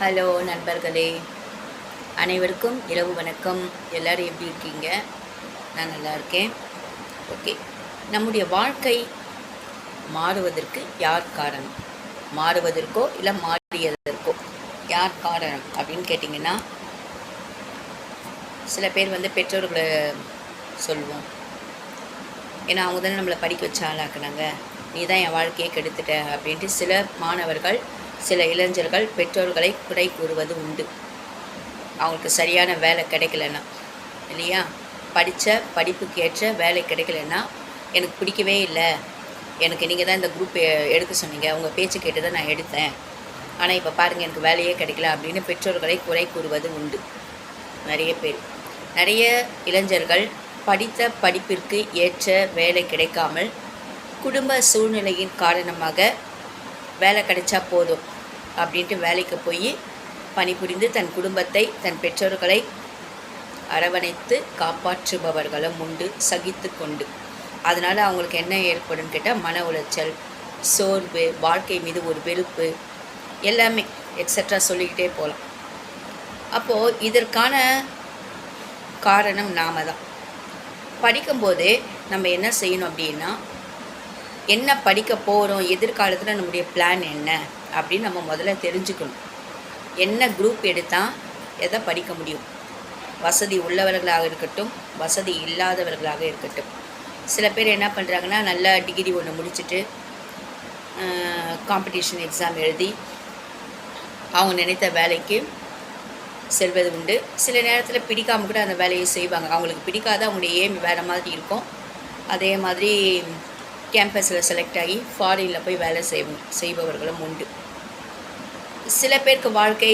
Hello நண்பர்களே, அனைவருக்கும் இரவு வணக்கம். எல்லோரும் எப்படி இருக்கீங்க? நான் நல்லா இருக்கேன். ஓகே, நம்முடைய வாழ்க்கை மாறுவதற்கு யார் காரணம்? மாறுவதற்கோ இல்லை மாறியதற்கோ யார் காரணம் அப்படின்னு கேட்டிங்கன்னா, சில பேர் பெற்றோர்களை சொல்லுவோம். ஏன்னா அவங்க தானே நம்மளை படிக்க வச்சு ஆளாக்குனாங்க, நீ தான் என் வாழ்க்கையை கெடுத்துட்ட அப்படின்ட்டு சில மாணவர்கள், சில இளைஞர்கள் பெற்றோர்களை குறை கூறுவது உண்டு. அவங்களுக்கு சரியான வேலை கிடைக்கலன்னா, இல்லையா? படித்த படிப்புக்கு ஏற்ற வேலை கிடைக்கலன்னா, எனக்கு பிடிக்கவே இல்லை, எனக்கு நீங்கள் தான் இந்த குரூப் எடுக்க சொன்னீங்க, உங்கள் பேச்சு கேட்டு தான் நான் எடுத்தேன், ஆனால் இப்போ பாருங்கள் எனக்கு வேலையே கிடைக்கல அப்படின்னு பெற்றோர்களை குறை கூறுவது உண்டு. நிறைய இளைஞர்கள் படித்த படிப்பிற்கு ஏற்ற வேலை கிடைக்காமல் குடும்ப சூழ்நிலையின் காரணமாக வேலை கிடைச்சா போதும் அப்படின்ட்டு வேலைக்கு போய் பணிபுரிந்து தன் குடும்பத்தை, தன் பெற்றோர்களை அரவணைத்து காப்பாற்றுபவர்களும் உண்டு, சகித்து கொண்டு. அதனால் அவங்களுக்கு என்ன ஏற்படும் கேட்டால் மன உளைச்சல், சோர்வு, வாழ்க்கை மீது ஒரு வெறுப்பு, எல்லாமே எக்ஸட்ரா சொல்லிக்கிட்டே போகலாம். அப்போது இதற்கான காரணம் நாம தான். படிக்கும்போதே நம்ம என்ன செய்யணும் அப்படின்னா, என்ன படிக்க போகிறோம், எதிர்காலத்தில் நம்முடைய பிளான் என்ன அப்படின்னு நம்ம முதல்ல தெரிஞ்சுக்கணும். என்ன குரூப் எடுத்தால் எதை படிக்க முடியும். வசதி உள்ளவர்களாக இருக்கட்டும், வசதி இல்லாதவர்களாக இருக்கட்டும். சில பேர் என்ன பண்ணுறாங்கன்னா, நல்ல டிகிரி ஒன்று முடிச்சுட்டு காம்படிஷன் எக்ஸாம் எழுதி அவங்க நினைத்த வேலைக்கு செல்வது உண்டு. சில நேரத்தில் பிடிக்காமல் கூட அந்த வேலையை செய்வாங்க. அவங்களுக்கு பிடிக்காத, அவங்களுடைய ஏம் வேறு மாதிரி இருக்கும். அதே மாதிரி கேம்பஸில் செலக்ட் ஆகி ஃபாரினில் போய் வேலை செய்பவர்களும் உண்டு. சில பேருக்கு வாழ்க்கை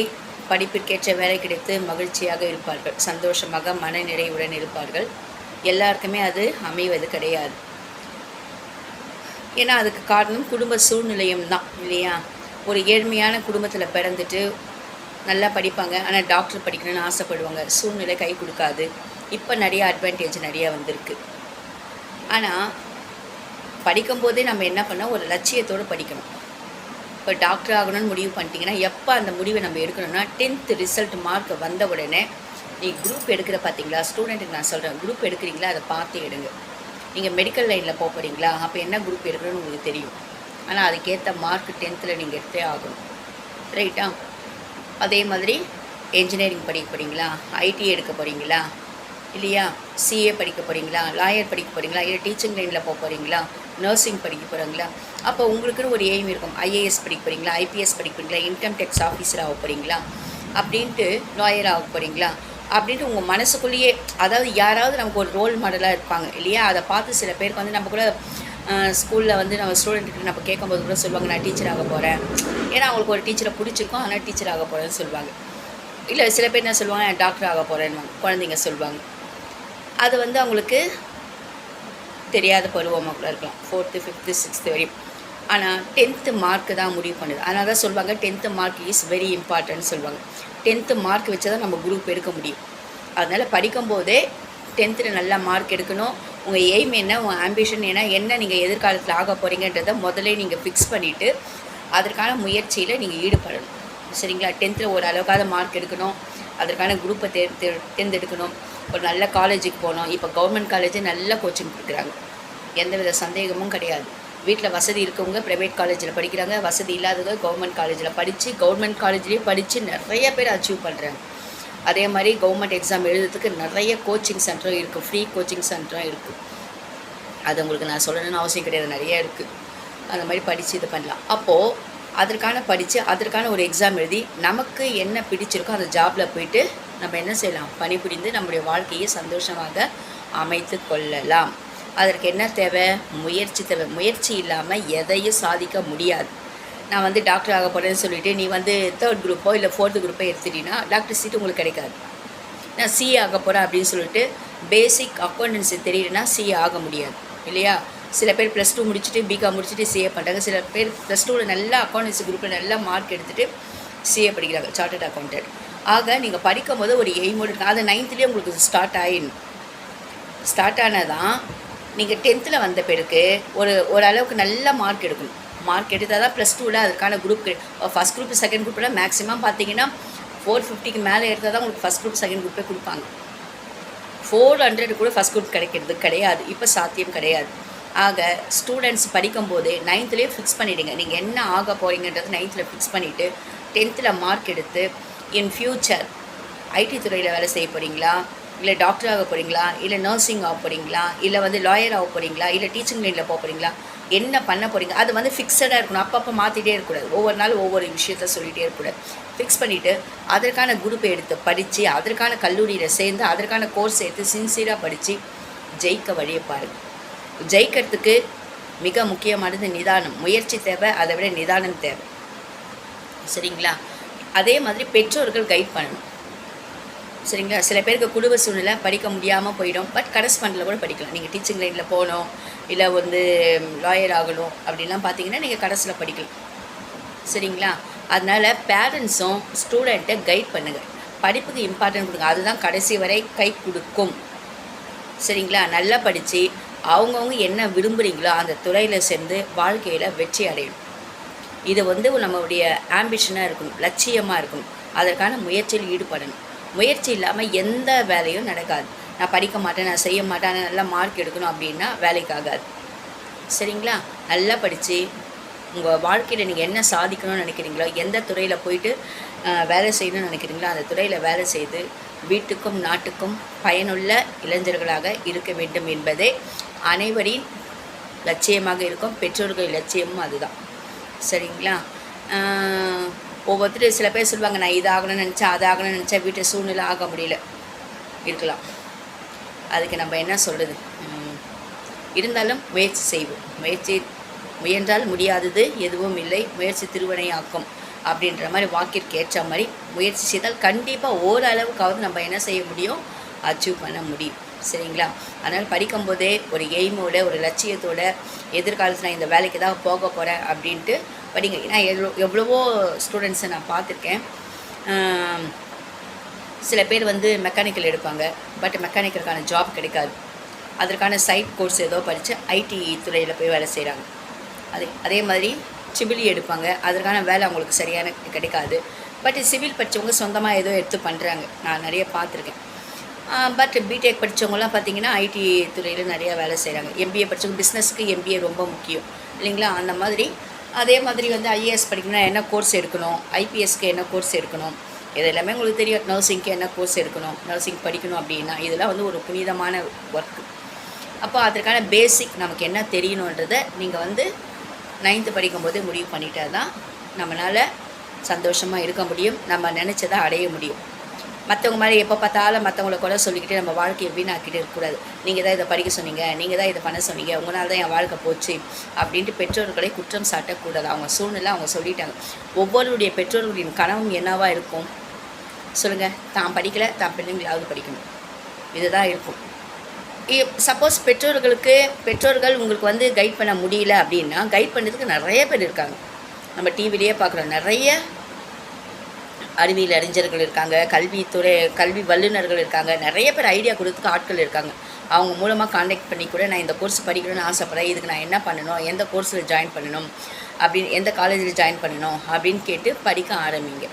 படிப்பிற்கேற்ற வேலை கிடைத்து மகிழ்ச்சியாக இருப்பார்கள், சந்தோஷமாக மன நிறைவுடன் இருப்பார்கள். எல்லாருக்குமே அது அமைவது கிடையாது. ஏன்னா அதுக்கு காரணம் குடும்ப சூழ்நிலையும் தான், இல்லையா? ஒரு ஏழ்மையான குடும்பத்தில் பிறந்துட்டு நல்லா படிப்பாங்க, ஆனால் டாக்டர் படிக்கணும்னு ஆசைப்படுவாங்க, சூழ்நிலை கை கொடுக்காது. இப்போ நிறைய அட்வான்டேஜ் நிறையா வந்திருக்கு. ஆனால் படிக்கும்போதே நம்ம என்ன பண்ணோம், ஒரு லட்சியத்தோடு படிக்கணும். இப்போ டாக்டர் ஆகணும்னு முடிவு பண்ணிட்டீங்கன்னா, எப்போ அந்த முடிவை நம்ம எடுக்கணும்னா, 10th ரிசல்ட் மார்க் வந்த உடனே நீ குரூப் எடுக்கிற பார்த்தீங்களா, ஸ்டூடெண்ட்டுக்கு நான் சொல்கிறேன், குரூப் எடுக்கிறீங்களா அதை பார்த்து எடுங்க. நீங்கள் மெடிக்கல் லைனில் போக போகிறீங்களா, அப்போ என்ன குரூப் எடுக்கணும்னு உங்களுக்கு தெரியும். ஆனால் அதுக்கேற்ற மார்க் 10th நீங்கள் எடுத்தே ஆகணும், ரைட்டா? அதே மாதிரி என்ஜினியரிங் படிக்க போகிறீங்களா, ஐடி எடுக்க போகிறீங்களா, இல்லையா? சிஏ படிக்க போகிறீங்களா, லாயர் படிக்க போகிறீங்களா, இல்லை டீச்சிங் லைனில் போக போகிறீங்களா, நர்சிங் படிக்க போகிறீங்களா? அப்போ உங்களுக்குன்னு ஒரு எய்ம் இருக்கும். ஐஏஎஸ் படிக்க போகிறீங்களா, ஐபிஎஸ் படிக்க போகிறீங்களா, இன்கம் டேக்ஸ் ஆஃபீஸர் ஆக போகிறீங்களா, அப்படின்ட்டு லாயர் ஆக போகிறீங்களா அப்படின்ட்டு உங்கள் மனசுக்குள்ளேயே, அதாவது யாராவது நமக்கு ஒரு ரோல் மாடலாக இருப்பாங்க, இல்லையா? அதை பார்த்து சில பேருக்கு நம்ம கூட ஸ்கூலில் நம்ம ஸ்டூடெண்ட்டுக்கு நம்ம கேட்கும்போது கூட சொல்லுவாங்க, நான் டீச்சர் ஆக போகிறேன். ஏன்னா அவங்களுக்கு ஒரு டீச்சரை பிடிச்சிருக்கும், ஆனால் டீச்சர் ஆக போகிறேன்னு சொல்லுவாங்க. இல்லை சில பேர் என்ன சொல்லுவாங்க, நான் டாக்டர் ஆக போகிறேன்னு குழந்தைங்க சொல்லுவாங்க. அது அவங்களுக்கு தெரியாத பருவமாக கூட இருக்கலாம், 4th 5th 6th வரையும். ஆனால் 10th மார்க்கு தான் முடிவு பண்ணுது. அதனால தான் சொல்லுவாங்க 10th mark is very important சொல்லுவாங்க. 10th மார்க் வச்சு தான் நம்ம குரூப் எடுக்க முடியும். அதனால் படிக்கும்போதே 10th நல்லா மார்க் எடுக்கணும். உங்கள் எய்ம் என்ன, உங்கள் ஆம்பிஷன் என்ன நீங்கள் எதிர்காலத்தில் ஆக போகிறீங்கன்றதை முதலே நீங்கள் ஃபிக்ஸ் பண்ணிவிட்டு அதற்கான முயற்சியில் நீங்கள் ஈடுபடணும், சரிங்களா? 10th ஒரு அளவுக்காக மார்க் எடுக்கணும், அதற்கான குரூப்பை தேர்ந்தெடுக்கணும், ஒரு நல்ல காலேஜுக்கு போகணும். இப்போ கவர்மெண்ட் காலேஜு நல்ல கோச்சிங் கொடுக்குறாங்க, எந்தவித சந்தேகமும் கிடையாது. வீட்டில் வசதி இருக்கவங்க ப்ரைவேட் காலேஜில் படிக்கிறாங்க, வசதி இல்லாதவங்க கவர்மெண்ட் காலேஜில் படித்து, கவர்மெண்ட் காலேஜ்லேயே படித்து நிறைய பேர் அச்சீவ் பண்ணுறாங்க. அதே மாதிரி கவர்மெண்ட் எக்ஸாம் எழுதுறதுக்கு நிறைய கோச்சிங் சென்டரும் இருக்குது, ஃப்ரீ கோச்சிங் சென்டரும் இருக்குது. அது உங்களுக்கு நான் சொல்லணும்னு அவசியம் கிடையாது, நிறைய இருக்குது. அந்த மாதிரி படித்து இது பண்ணலாம். அப்போது அதற்கான படித்து அதற்கான ஒரு எக்ஸாம் எழுதி நமக்கு என்ன பிடிச்சிருக்கோ அந்த ஜாபில் போயிட்டு நம்ம என்ன செய்யலாம், பணிபுரிந்து நம்முடைய வாழ்க்கையை சந்தோஷமாக அமைத்து கொள்ளலாம். அதற்கு என்ன தேவை, முயற்சி தேவை. முயற்சி இல்லாமல் எதையும் சாதிக்க முடியாது. நான் டாக்டர் ஆக போகிறேன்னு சொல்லிவிட்டு நீ 3rd குரூப்போ இல்லை 4th குரூப்போ எடுத்துட்டீங்கன்னா டாக்டர் சீட்டு உங்களுக்கு கிடைக்காது. நான் சிஏ ஆக போகிறேன் அப்படின்னு சொல்லிட்டு பேசிக் அக்கௌண்டன்சி தெரியலன்னா சிஏ ஆக முடியாது, இல்லையா? சில பேர் +2 முடிச்சுட்டு பிகாம் முடிச்சுட்டு சிஏ பண்ணுறாங்க. சில பேர் +2வில் நல்லா அக்கௌண்டன்சி குரூப்பில் நல்லா மார்க் எடுத்துகிட்டு சிஏ படிக்கிறாங்க, சார்ட்டர்ட் அக்கௌண்டன்ட். ஆக நீங்கள் படிக்கும் போது ஒரு எய்மோடு இருக்கு. அது 9th உங்களுக்கு ஸ்டார்ட் ஆனால் தான் நீங்கள் 10th வந்த பிறகு ஒரு அளவுக்கு நல்ல மார்க் எடுக்கணும். மார்க் எடுத்தால் தான் +2ல் அதுக்கான குரூப் ஃபஸ்ட் குரூப் செகண்ட் குரூப்பில் மேக்ஸிமம் பார்த்தீங்கன்னா 450க்கு மேலே எடுத்தால் தான் உங்களுக்கு ஃபஸ்ட் குரூப் செகண்ட் குரூப்பே கொடுப்பாங்க. 400 கூட ஃபஸ்ட் குரூப் கிடைக்கிறது கிடையாது, இப்போ சாத்தியம் கிடையாது. ஆக ஸ்டூடெண்ட்ஸ் படிக்கும்போதே 9th ஃபிக்ஸ் பண்ணிவிடுங்க. நீங்கள் என்ன ஆக போகிறீங்கன்றது 9th ஃபிக்ஸ் பண்ணிவிட்டு 10th மார்க் எடுத்து இன் ஃப்யூச்சர் ஐடி துறையில் வேலை செய்ய போகிறீங்களா, இல்லை டாக்டர் ஆக போகிறீங்களா, இல்லை நர்சிங் ஆக போகிறீங்களா, இல்லை வந்து லாயர் ஆக போகிறீங்களா, இல்லை டீச்சிங் லைனில் போக போகிறீங்களா, என்ன பண்ண போகிறீங்க அது வந்து ஃபிக்ஸடாக இருக்கணும். அப்பப்போ மாற்றிட்டே இருக்கக்கூடாது, ஒவ்வொரு நாள் ஒவ்வொரு விஷயத்த சொல்லிகிட்டே இருக்கக்கூடாது. ஃபிக்ஸ் பண்ணிவிட்டு அதற்கான குரூப்பை எடுத்து படித்து அதற்கான கல்லூரியில் சேர்ந்து அதற்கான கோர்ஸ் எடுத்து சின்சியராக படித்து ஜெயிக்க வழியை பாருங்கள். ஜெயிக்கிறதுக்கு மிக முக்கியமானது நிதானம். முயற்சி தேவை, அதை விட நிதானம் தேவை. சரிங்களா? அதே மாதிரி பெற்றோர்கள் கைட் பண்ணணும். சரிங்களா? சில பேருக்கு குடும்ப சூழ்நிலை படிக்க முடியாமல் போயிடும். பட் கரஸ்பாண்டில் கூட படிக்கலாம். நீங்கள் டீச்சிங் லைனில் போகணும், இல்லை வந்து லாயர் ஆகணும் அப்படின்லாம் பார்த்தீங்கன்னா நீங்கள் கரஸில் படிக்கலாம். சரிங்களா? அதனால் பேரண்ட்ஸும் ஸ்டூடெண்ட்டை கைட் பண்ணுங்கள். படிப்புக்கு இம்பார்ட்டன்ட் கொடுங்க, அதுதான் கடைசி வரை கை கொடுக்கும். சரிங்களா? நல்லா படித்து அவங்கவுங்க என்ன விரும்புகிறீங்களோ அந்த துறையில் சேர்ந்து வாழ்க்கையில் வெற்றி அடையணும். இது வந்து நம்மளுடைய ஆம்பிஷனாக இருக்கணும், லட்சியமாக இருக்கணும். அதற்கான முயற்சியில் ஈடுபடணும். முயற்சி இல்லாமல் எந்த வேலையும் நடக்காது. நான் படிக்க மாட்டேன், நான் செய்ய மாட்டேன், நல்லா மார்க் எடுக்கணும் அப்படின்னா வேலைக்கு ஆகாது. சரிங்களா? நல்லா படித்து உங்கள் வாழ்க்கையில் நீங்கள் என்ன சாதிக்கணும்னு நினைக்கிறீங்களோ, எந்த துறையில் போயிட்டு வேலை செய்யணும்னு நினைக்கிறீங்களோ அந்த துறையில் வேலை செய்து வீட்டுக்கும் நாட்டுக்கும் பயனுள்ள இளைஞர்களாக இருக்க வேண்டும் என்பதே அனைவரின் லட்சியமாக இருக்கும். பெற்றோர்கள் லட்சியமும் அதுதான். சரிங்களா? ஒவ்வொருத்தர் சில பேர் சொல்லுவாங்க, நான் இதாகணும்னு நினச்சேன், அதாகணும்னு நினச்சேன், வீட்டு சூழ்நிலை ஆக முடியல இருக்கலாம். அதுக்கு நம்ம என்ன சொல்கிறது? இருந்தாலும் முயற்சி செய்வோம். முயன்றால் முடியாதது எதுவும் இல்லை, முயற்சி திருவினையாக்கும் அப்படின்ற மாதிரி வாக்கிற்கு ஏற்ற மாதிரி முயற்சி செய்தால் கண்டிப்பாக ஓரளவுக்காவது நம்ம என்ன செய்ய முடியும், அச்சீவ் பண்ண முடியும். சரிங்களா? அதனால் படிக்கும்போதே ஒரு எய்மோட ஒரு லட்சியத்தோட எதிர்காலத்தில் நான் இந்த வேலைக்கு தான் போக போகிறேன் அப்படின்ட்டு படிங்க. ஏன்னா எவ்வளவோ ஸ்டூடெண்ட்ஸை நான் பார்த்துருக்கேன். சில பேர் வந்து மெக்கானிக்கல் எடுப்பாங்க, பட் மெக்கானிக்கலுக்கான ஜாப் கிடைக்காது. அதற்கான சைட் கோர்ஸ் ஏதோ படித்து ஐடி துறையில் போய் வேலை செய்கிறாங்க. அதே மாதிரி சிபிலி எடுப்பாங்க, அதற்கான வேலை அவங்களுக்கு சரியான கிடைக்காது. பட் சிவில் படித்தவங்க சொந்தமாக ஏதோ எடுத்து பண்ணுறாங்க, நான் நிறைய பார்த்துருக்கேன். பட் பிடெக் படித்தவங்களாம் பார்த்திங்கன்னா ஐடி துறையில் நிறையா வேலை செய்கிறாங்க. எம்பிஏ படித்தவங்க பிஸ்னஸுக்கு எம்பிஏ ரொம்ப முக்கியம் இல்லைங்களா? அந்த மாதிரி அதே மாதிரி வந்து ஐஏஎஸ் படிக்கணும்னா என்ன கோர்ஸ் எடுக்கணும், ஐபிஎஸ்க்கு என்ன கோர்ஸ் எடுக்கணும், இது எல்லாமே உங்களுக்கு தெரியும். நர்சிங்க்கு என்ன கோர்ஸ் எடுக்கணும், நர்சிங் படிக்கணும் அப்படின்னா இதெல்லாம் வந்து ஒரு புனிதமான ஒர்க்கு. அப்போ அதற்கான பேசிக் நமக்கு என்ன தெரியணுன்றதை நீங்கள் வந்து 9th படிக்கும்போது முடிவு பண்ணிட்டா தான் நம்மளால் சந்தோஷமாக இருக்க முடியும், நம்ம நினச்சதை அடைய முடியும். மற்றவங்க மாதிரி எப்போ பார்த்தாலும் மற்றவங்கள கூட சொல்லிக்கிட்டு நம்ம வாழ்க்கையை வீணாக்கிட்டு இருக்கக்கூடாது. நீங்கள் தான் இதை படிக்க சொன்னீங்க, நீங்கள் தான் இதை பண்ண சொன்னீங்க, உங்களால் தான் என் வாழ்க்கை போச்சு அப்படின்ட்டு பெற்றோர்களை குற்றம் சாட்டக்கூடாது. அவங்க சூழ்நிலை அவங்க சொல்லிட்டாங்க. ஒவ்வொருடைய பெற்றோர்களின் கனவும் என்னவாக இருக்கும் சொல்லுங்கள்? தான் படிக்கலை, தான் பிள்ளைங்களாவது படிக்கணும், இதுதான் இருக்கும். சப்போஸ் பெற்றோர்கள் உங்களுக்கு வந்து கைட் பண்ண முடியல அப்படின்னா கைட் பண்ணுறதுக்கு நிறைய பேர் இருக்காங்க. நம்ம டிவிலேயே பார்க்குறோம், நிறைய அறிவியல் அறிஞர்கள் இருக்காங்க, கல்வி வல்லுநர்கள் இருக்காங்க, நிறைய பேர் ஐடியா கொடுத்துக்க ஆட்கள் இருக்காங்க. அவங்க மூலமாக காண்டாக்ட் பண்ணி கூட நான் இந்த கோர்ஸ் படிக்கணும்னு ஆசைப்பட்றேன், இதுக்கு நான் என்ன பண்ணணும், எந்த கோர்ஸில் ஜாயின் பண்ணணும் அப்படின்னு, எந்த காலேஜில் ஜாயின் பண்ணணும் அப்படின்னு கேட்டு படிக்க ஆரம்பிங்க.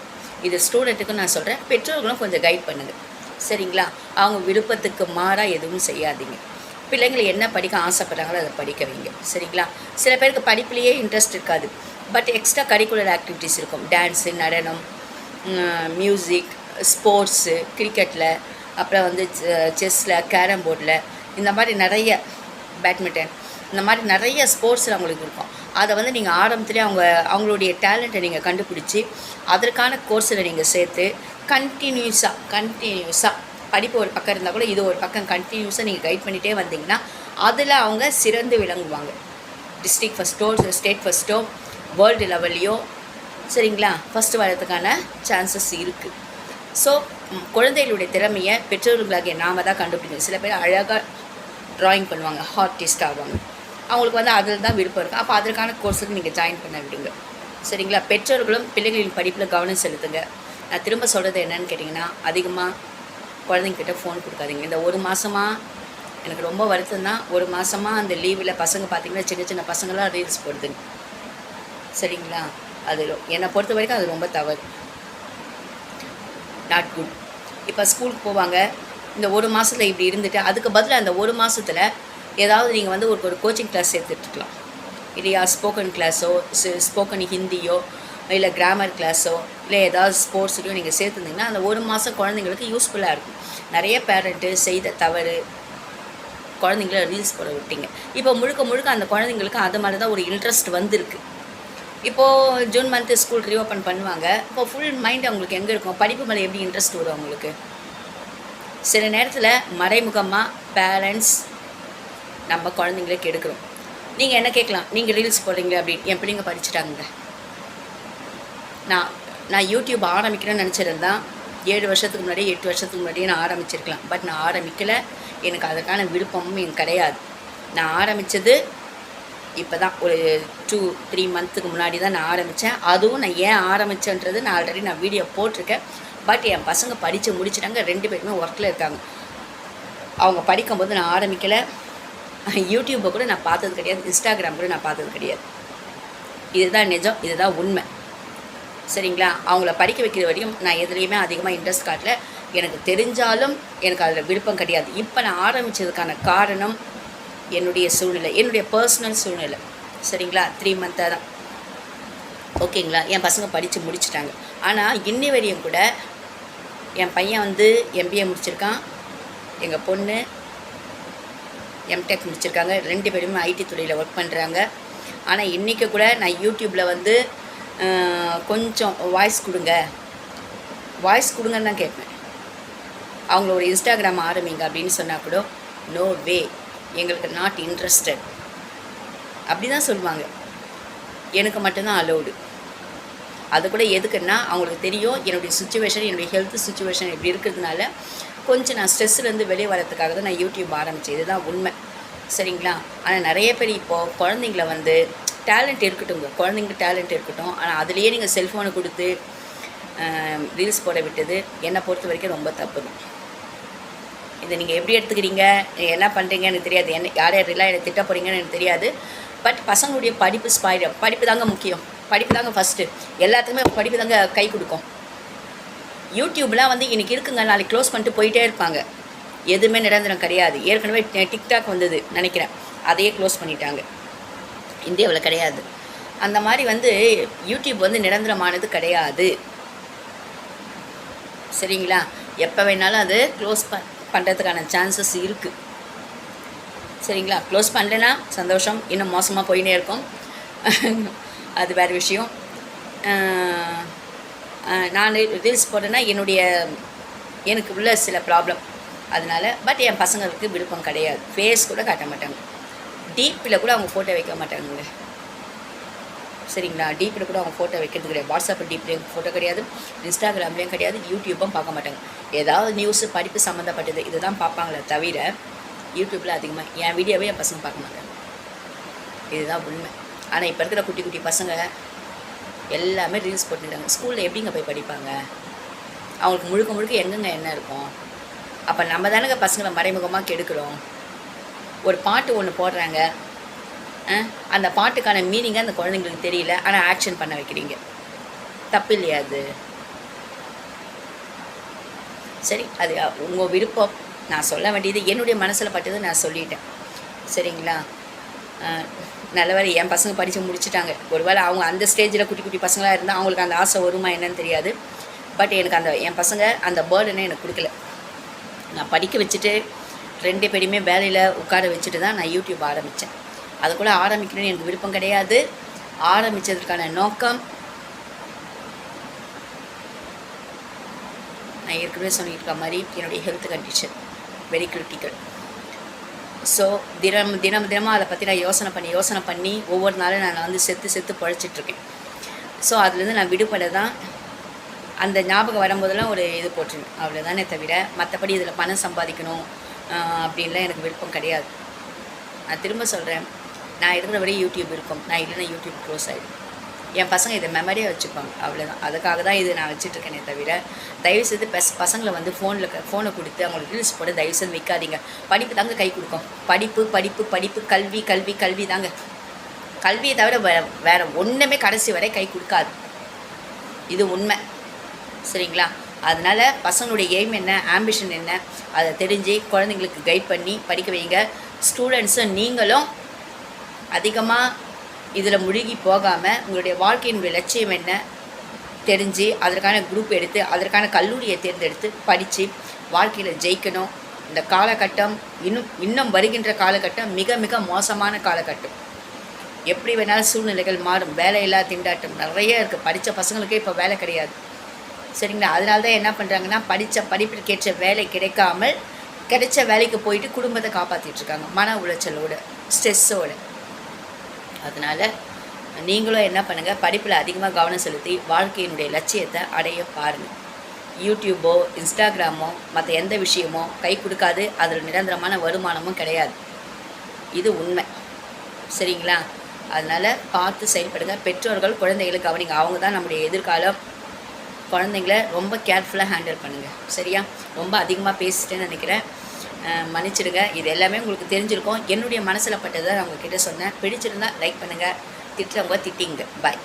இது ஸ்டூடெண்ட்டுக்கும் நான் சொல்கிறேன், பெற்றோர்களும் கொஞ்சம் கைட் பண்ணுங்கள். சரிங்களா? அவங்க விருப்பத்துக்கு மாறாக எதுவும் செய்யாதீங்க. பிள்ளைங்களை என்ன படிக்க ஆசைப்பட்றாங்களோ அதை படிக்க வைங்க. சரிங்களா? சில பேருக்கு படிப்புலேயே இன்ட்ரெஸ்ட் இருக்காது, பட் எக்ஸ்ட்ரா கரிக்குலர் ஆக்டிவிட்டீஸ் இருக்கும். டான்ஸு, நடனம், மியூசிக், ஸ்போர்ட்ஸு, கிரிக்கெட்டில், அப்புறம் வந்து செஸ்ஸில், கேரம் போர்டில், இந்த மாதிரி நிறைய பேட்மிண்டன், இந்த மாதிரி நிறைய ஸ்போர்ட்ஸில் அவங்களுக்கு இருக்கும். அதை வந்து நீங்கள் ஆரம்பத்துலேயே அவங்களுடைய டேலண்ட்டை நீங்கள் கண்டுபிடிச்சி அதற்கான கோர்ஸில் நீங்கள் சேர்த்து கண்டினியூஸாக படிப்பு ஒரு பக்கம் இருந்தால் கூட இது ஒரு பக்கம் கண்டினியூஸாக நீங்கள் கைட் பண்ணிகிட்டே வந்தீங்கன்னா அதில் அவங்க சிறந்து விளங்குவாங்க. டிஸ்ட்ரிக்ட் ஃபஸ்ட்டோ, ஸ்டேட் ஃபஸ்ட்டோ, வேர்ல்டு லெவல்லையோ சரிங்களா ஃபஸ்ட்டு வரதுக்கான சான்சஸ் இருக்குது. ஸோ குழந்தைகளுடைய திறமையை பெற்றோர்களாகிய நாம் தான் கண்டுபிடிக்கணும். சில பேர் அழகாக ட்ராயிங் பண்ணுவாங்க, ஆர்டிஸ்ட் ஆவாங்க, அவங்களுக்கு வந்து அதில் தான் விருப்பம் இருக்குது. அப்போ அதற்கான கோர்ஸுக்கு நீங்கள் ஜாயின் பண்ண விடுங்க. சரிங்களா? பெற்றோர்களும் பிள்ளைகளின் படிப்பில் கவனம் செலுத்துங்க. நான் திரும்ப சொல்கிறது என்னன்னு கேட்டிங்கன்னா, அதிகமாக குழந்தைங்கிட்ட ஃபோன் கொடுக்காதீங்க. இந்த ஒரு மாதமாக எனக்கு ரொம்ப வருத்தம் தான். ஒரு மாதமாக அந்த லீவில் பசங்க பார்த்திங்கன்னா சின்ன சின்ன பசங்களாம் ரீல்ஸ் போடுதுங்க. சரிங்களா? அது என்னை பொறுத்த வரைக்கும் அது ரொம்ப தவறு. Not good. இப்போ ஸ்கூலுக்கு போவாங்க, இந்த ஒரு மாதத்தில் இப்படி இருந்துட்டு அதுக்கு பதிலாக அந்த ஒரு மாதத்தில் ஏதாவது நீங்கள் வந்து ஒரு கோச்சிங் கிளாஸ் சேர்த்துட்ருக்கலாம் இல்லையா? ஸ்போக்கன் கிளாஸோ, ஸ்போக்கன் ஹிந்தியோ, இல்லை கிராமர் கிளாஸோ, இல்லை ஏதாவது ஸ்போர்ட்ஸ்லையும் நீங்கள் சேர்த்துருந்தீங்கன்னா அந்த ஒரு மாதம் குழந்தைங்களுக்கு யூஸ்ஃபுல்லாக இருக்கும். நிறைய பேரண்ட்டு செய்த தவறு, குழந்தைங்கள ரீல்ஸ் போட விட்டீங்க. இப்போ முழுக்க முழுக்க அந்த குழந்தைங்களுக்கு அது மாதிரி தான் ஒரு இன்ட்ரெஸ்ட் வந்திருக்கு. இப்போது ஜூன் மந்த்து ஸ்கூல் ரீஓப்பன் பண்ணுவாங்க. இப்போ ஃபுல் மைண்ட் அவங்களுக்கு எங்கே இருக்கும்? படிப்பு மேலே எப்படி இன்ட்ரெஸ்ட் வரும் அவங்களுக்கு? சில நேரத்தில் மறைமுகமாக பேரண்ட்ஸ் நம்ம குழந்தைங்கள கெடுக்கிறோம். நீங்கள் என்ன கேட்கலாம், நீங்கள் ரீல்ஸ் போடுறீங்க அப்படின்னு. என் பிள்ளைங்க படிச்சுட்டாங்க. நான் யூடியூப் ஆரம்பிக்கிறேன்னு நினச்சிருந்தா 7 வருஷத்துக்கு முன்னாடி 8 வருஷத்துக்கு முன்னாடியே நான் ஆரம்பிச்சிருக்கலாம். பட் நான் ஆரம்பிக்கலை. எனக்கு அதுக்கான விருப்பமும் எனக்கு கிடையாது. நான் ஆரம்பித்தது இப்போ தான் ஒரு 2-3 மந்த்துக்கு முன்னாடி தான் நான் ஆரம்பித்தேன். அதுவும் நான் ஏன் ஆரம்பித்தேன்றது நான் ஆல்ரெடி வீடியோ போட்டிருக்கேன். பட் என் பசங்க படித்து முடிச்சுட்டாங்க. 2 பேருமே ஒர்க்கில் இருக்காங்க. அவங்க படிக்கும்போது நான் ஆரம்பிக்கலை. யூடியூப்பை கூட நான் பார்த்தது கிடையாது. இன்ஸ்டாகிராம் கூட நான் பார்த்தது கிடையாது. இதுதான் நிஜம், இதுதான் உண்மை. சரிங்களா? அவங்கள படிக்க வைக்கிற வரையும் நான் எதுலேயுமே அதிகமாக இன்ட்ரெஸ்ட் காட்டல. எனக்கு தெரிஞ்சாலும் எனக்கு அதில் விருப்பம் கிடையாது. இப்போ நான் ஆரம்பித்ததுக்கான காரணம் என்னுடைய சூழ்நிலை, என்னுடைய பர்சனல் சூழ்நிலை. சரிங்களா? 3 மந்த்தாக தான். ஓகேங்களா? என் பசங்க படித்து முடிச்சுட்டாங்க. ஆனால் இன்னி வரையும் கூட என் பையன் வந்து MBA முடிச்சிருக்கான், எங்கள் பொண்ணு எம்டெக் முடிச்சிருக்காங்க. 2 பேருமே ஐடி துறையில் ஒர்க் பண்ணுறாங்க. ஆனால் இன்றைக்கி கூட நான் யூடியூப்பில் வந்து கொஞ்சம் வாய்ஸ் கொடுங்கன்னு தான் கேட்பேன். அவங்கள ஒரு இன்ஸ்டாகிராம் ஆரம்பிங்க அப்படின்னு சொன்னால் கூட நோ வே, எங்களுக்கு நாட் இன்ட்ரெஸ்டட் அப்படி தான் சொல்லுவாங்க. எனக்கு மட்டும்தான் அலோடு. அது கூட எதுக்குன்னா அவங்களுக்கு தெரியும் என்னுடைய சுச்சுவேஷன், என்னுடைய ஹெல்த் சுச்சுவேஷன் எப்படி இருக்கிறதுனால கொஞ்சம் நான் ஸ்ட்ரெஸ்லேருந்து வெளியே வரதுக்காக தான் நான் யூடியூப் ஆரம்பித்தேன். இதுதான் உண்மை. சரிங்களா? ஆனால் நிறைய பேர் இப்போது குழந்தைங்கள வந்து டேலண்ட் இருக்கட்டுங்க, குழந்தைங்க டேலண்ட் இருக்கட்டும், ஆனால் அதுலேயே நீங்கள் செல்ஃபோனை கொடுத்து ரீல்ஸ் போட விட்டது என்னை பொறுத்த வரைக்கும் ரொம்ப தப்பு தான். இதை நீங்கள் எப்படி எடுத்துக்கிறீங்க, என்ன பண்ணுறீங்கன்னு எனக்கு தெரியாது. யார் யாரெல்லாம் என்னை திட்ட போகிறீங்கன்னு எனக்கு தெரியாது. பட் பசங்களுடைய படிப்பு ஸ்பாயில். படிப்பு தாங்க முக்கியம், படிப்பு தாங்க ஃபஸ்ட்டு. எல்லாத்துக்குமே படிப்பு தாங்க கை கொடுக்கும். யூடியூப்லாம் வந்து இன்றைக்கி இருக்குங்க, நாளைக்கு க்ளோஸ் பண்ணிட்டு போயிட்டே இருப்பாங்க. எதுவுமே நிரந்தரம் கிடையாது. ஏற்கனவே டிக்டாக் வந்தது நினைக்கிறேன், அதையே க்ளோஸ் பண்ணிட்டாங்க. இந்தியாவில் கிடையாது. அந்த மாதிரி வந்து யூடியூப் வந்து நிரந்தரமானது கிடையாது. சரிங்களா? எப்போ வேணாலும் அது க்ளோஸ் பண்ணுறதுக்கான சான்சஸ் இருக்குது. சரிங்களா? க்ளோஸ் பண்ணலைன்னா சந்தோஷம், இன்னும் மோசமாக போயினே இருக்கும். அது வேறு விஷயம். நான் ரீல்ஸ் போட்டேன்னா எனக்கு உள்ள சில ப்ராப்ளம் அதனால். பட் என் பசங்களுக்கு விருப்பம் கிடையாது. ஃபேஸ் கூட காட்ட மாட்டாங்க. டீப்பில் கூட அவங்க ஃபோட்டோ வைக்க மாட்டாங்க. சரிங்களா? டீப்பில் கூட அவங்க ஃபோட்டோ வைக்கிறது கிடையாது. வாட்ஸ்அப் டீப்லேயும் ஃபோட்டோ கிடையாது, இன்ஸ்டாகிராம்லேயும் கிடையாது, யூடியூப்பும் பார்க்க மாட்டாங்க. ஏதாவது நியூஸு படிப்பு சம்மந்தப்பட்டது இதுதான் பார்ப்பாங்களே தவிர யூடியூப்பில் அதிகமாக என் வீடியோவே என் பசங்க பார்க்க மாட்டாங்க. இதுதான் உண்மை. ஆனால் இப்போ இருக்கிற குட்டி குட்டி பசங்க எல்லாமே ரீல்ஸ் போட்டுக்கிறாங்க. ஸ்கூலில் எப்படிங்க போய் படிப்பாங்க? அவங்களுக்கு முழுக்க முழுக்க எங்கெங்க என்ன இருக்கும்? அப்போ நம்ம தானேங்க பசங்களை மறைமுகமாக கெடுக்கிறோம். ஒரு பாட்டு ஒன்று போடுறாங்க, அந்த பாட்டுக்கான மீனிங்காக அந்த குழந்தைங்களுக்கு தெரியல, ஆனால் ஆக்ஷன் பண்ண வைக்கிறீங்க. தப்பு இல்லையா அது? சரி, அது உங்கள் விருப்பம். நான் சொல்ல வேண்டியது என்னுடைய மனசில் பட்டது நான் சொல்லிட்டேன். சரிங்களா? நல்ல வேலை என் பசங்க படித்து முடிச்சுட்டாங்க. ஒருவேளை அவங்க அந்த ஸ்டேஜில் குட்டி குட்டி பசங்களாக இருந்தால் அவங்களுக்கு அந்த ஆசை வருமா என்னன்னு தெரியாது. பட் எனக்கு என் பசங்க அந்த பேர்டனை எனக்கு கொடுக்கல. நான் படிக்க வச்சுட்டு 2 பேரையுமே வேலையில் உட்கார வச்சுட்டு தான் நான் யூடியூப் ஆரம்பித்தேன். அது கூட ஆரம்பிக்கணும்னு எனக்கு விருப்பம் கிடையாது. ஆரம்பித்ததுக்கான நோக்கம் நான் ஏற்கனவே சொல்லியிருக்க மாதிரி என்னுடைய health condition very critical. So தினமாக அதை பற்றி நான் யோசனை பண்ணி ஒவ்வொரு நாளும் நான் வந்து செத்து பழைச்சிட்ருக்கேன். ஸோ அதுலேருந்து நான் விடுபட தான் அந்த ஞாபகம் வரும்போதெல்லாம் ஒரு இது போட்டுருவேன். அவ்வளோதானே தவிர மற்றபடி இதில் பணம் சம்பாதிக்கணும் அப்படின்லாம் எனக்கு விருப்பம் கிடையாது. நான் திரும்ப சொல்கிறேன், நான் இருக்கிற வரை யூடியூப் இருக்கும், நான் இல்லைன்னா யூடியூப் க்ளோஸ் ஆகிடும். என் பசங்க இதை மெமரியாக வச்சுப்பாங்க, அவ்வளோதான். அதுக்காக தான் இது நான் வச்சுட்ருக்கேனே தவிர தயவுசெய்து பசங்களை வந்து ஃபோனை கொடுத்து அவங்களுக்கு ரீல்ஸ் போட்டு தயவுசெய்து வைக்காதீங்க. படிப்பு தாங்க கை கொடுக்கும். படிப்பு படிப்பு படிப்பு கல்வி கல்வி கல்வி தாங்க. கல்வியை தவிர வேறு ஒன்றுமே கடைசி வரை கை கொடுக்காது. இது உண்மை. சரிங்களா? அதனால் பசங்களுடைய எய்ம் என்ன, ஆம்பிஷன் என்ன, அதை தெரிஞ்சு குழந்தைங்களுக்கு கைட் பண்ணி படிக்க வைங்க. ஸ்டூடெண்ட்ஸும் நீங்களும் அதிகமாக இதில் முழுகி போகாமல் உங்களுடைய வாழ்க்கையினுடைய லட்சியம் என்ன தெரிஞ்சு அதற்கான குரூப் எடுத்து அதற்கான கல்லூரியை தேர்ந்தெடுத்து படித்து வாழ்க்கையில் ஜெயிக்கணும். இந்த காலகட்டம் இன்னும் வருகின்ற காலகட்டம் மிக மிக மோசமான காலகட்டம். எப்படி வேணாலும் சூழ்நிலைகள் மாறும். வேலையில்லா திண்டாட்டம் நிறைய இருக்குது. படித்த பசங்களுக்கே இப்போ வேலை கிடையாது. சரிங்களா? அதனால தான் என்ன பண்ணுறாங்கன்னா, படித்த படிப்பிற்கேற்ற வேலை கிடைக்காமல் கிடைச்ச வேலைக்கு போயிட்டு குடும்பத்தை காப்பாற்றிட்டுருக்காங்க, மன உளைச்சலோடு, ஸ்ட்ரெஸ்ஸோடு. அதனால் நீங்களும் என்ன பண்ணுங்கள், படிப்பில் அதிகமாக கவனம் செலுத்தி வாழ்க்கையினுடைய லட்சியத்தை அடைய பாருங்கள். யூடியூபோ இன்ஸ்டாகிராமோ மற்ற எந்த விஷயமோ கை கொடுக்காது. அதில் நிரந்தரமான வருமானமும் கிடையாது. இது உண்மை. சரிங்களா? அதனால் பார்த்து செயல்படுங்க. பெற்றோர்கள் குழந்தைகளை கவனிங்க. அவங்க தான் நம்முடைய எதிர்காலம். குழந்தைங்கள ரொம்ப கேர்ஃபுல்லாக ஹேண்டில் பண்ணுங்கள். சரியா? ரொம்ப அதிகமாக பேசிட்டேன்னு நினைக்கிறேன், மன்னிச்சிடுங்க. இது எல்லாமே உங்களுக்கு தெரிஞ்சிருக்கும். என்னுடைய மனசில் பட்டதை நான் உங்ககிட்ட சொன்னேன். பிடிச்சிருந்தால் லைக் பண்ணுங்கள், திட்டுறவங்க திட்டிங்க. பாய்.